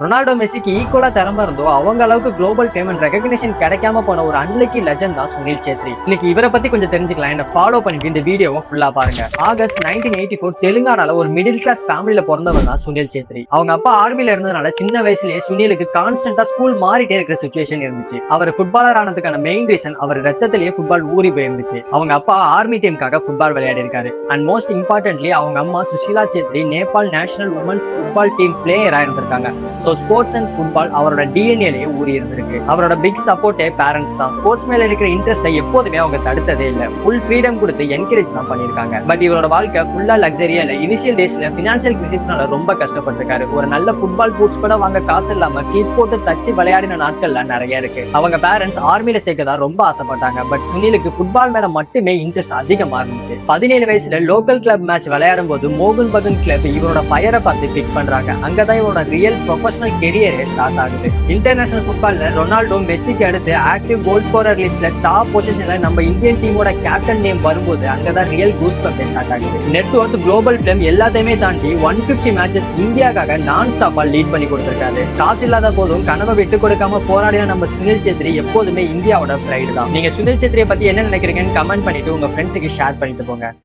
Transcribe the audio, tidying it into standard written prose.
Ronaldo மெஸ்ஸிக்கு ஈக்குவலா திறமை இருந்தோ அவங்க அளவுக்கு குளோபல் ஃபேம் அண்ட் ரெகக்னிஷன் கிடைக்காம போன ஒரு அன்லக்கி லெஜண்ட் தான் சுனில் சேத்ரி. இன்னைக்கு இவரை பத்தி கொஞ்சம் தெரிஞ்சுக்கலாம். என்ன ஃபாலோ பண்ணிட்டு இந்த வீடியோவை ஃபுல்லா பாருங்க. ஆகஸ்ட் 1984 தெலுங்கானால ஒரு மிடில் கிளாஸ் ஃபேமிலியில பிறந்தவர் தான் சுனில் சேத்ரி. அவங்க அப்பா ஆர்மில இருந்ததுனால சின்ன வயசுலயே சுனிலுக்கு கான்ஸ்டன்டா ஸ்கூல் மாறிட்டே இருக்கிற சுச்சுவேஷன் இருந்துச்சு. அவர் ஃபுட்பாலர் ஆனதுக்கான மெயின் ரீசன் அவர் ரத்தத்திலேயே ஃபுட்பால் ஊறி போயிருந்துச்சு. அவங்க அப்பா ஆர்மி டீமுக்காக ஃபுட்பால் விளையாடி இருக்காரு. அண்ட் மோஸ்ட் இம்பார்ட்டன்ட்லி அவங்க அம்மா Sushila Chhetri Nepal national women's football team பிளேயரா இருந்திருக்காங்க. சோ ஸ்போர்ட்ஸ் அண்ட் ஃபுட்பால் அவரோட டிஎன்ஏலயே ஊறி இருந்திருக்கு. அவரோட பிக் சப்போர்ட்டே பேரண்ட்ஸ் தான். ஸ்போர்ட்ஸ் மேல இருக்கிற இன்ட்ரெஸ்ட்டை எப்போதுமே அவங்க தடுத்ததே இல்ல. ஃபுல் ஃப்ரீடம் கொடுத்து என்கரேஜ் தான் பண்ணிருக்காங்க. பட் இவரோட வாழ்க்கை ஃபுல்லா லக்ஸரியா இல்ல. இனிஷியல் டேஸ்ல பினான்சியல் கிரைசிஸ்னால ரொம்ப கஷ்டப்பட்டிருக்காரு. ஒரு நல்ல ஃபுட்பால் பூட்ஸ் கூட வாங்க காசு இல்லாம கீட் போட்டு தச்சு விளையாடின நாட்கள்ல நிறைய இருக்கு. அவங்க பேரண்ட்ஸ் ஆர்மில சேர்க்கதா ரொம்ப ஆசைப்பட்டாங்க. பட் சுனிலுக்கு ஃபுட்பால் மேல மட்டுமே இன்ட்ரெஸ்ட் அதிகமா இருந்துச்சு. 17 வயசுல லோக்கல் கிளப் மேட்ச் விளையாடும் போது மோகன் பகன் கிளப் இவரோட ஃபயரை பார்த்து பிக் பண்றாங்க. அங்கதான் இவரோட ரியல் ப்ரொஃபஷனல் கெரியரே ஸ்டார்ட் ஆகுது. இன்டர்நேஷனல் ஃபுட்பால்ல ரொனால்டோ மெஸ்ஸிக்கு அடுத்து ஆக்டிவ் கோல் ஸ்கோரர் லிஸ்ட்ல டாப் பொசிஷன்ல நம்ம இந்தியன் டீமோட கேப்டன் நேம் வரும்போது அங்கதான் ரியல் கூஸ் பம்பே ஸ்டார்ட் ஆகுது. நெட்வொர்க் குளோபல் ஃபிலிம் எல்லாத்தையுமே தாண்டி 150 மேட்சஸ் இந்தியாக்காக நான் ஸ்டாப்பா லீட் பண்ணி கொடுத்திருக்காரு. காசு இல்லாத போதும் கனவை விட்டு கொடுக்காம போராடின நம்ம சுனில் சேத்ரி எப்போதுமே இந்தியாவோட பிரைடு தான். நீங்க சுனில் சேத்ரியை பத்தி என்ன நினைக்கிறீங்கன்னு கமெண்ட் பண்ணிட்டு உங்க ஃப்ரெண்ட்ஸுக்கு ஷேர் பண்ணிட்டு போங்க.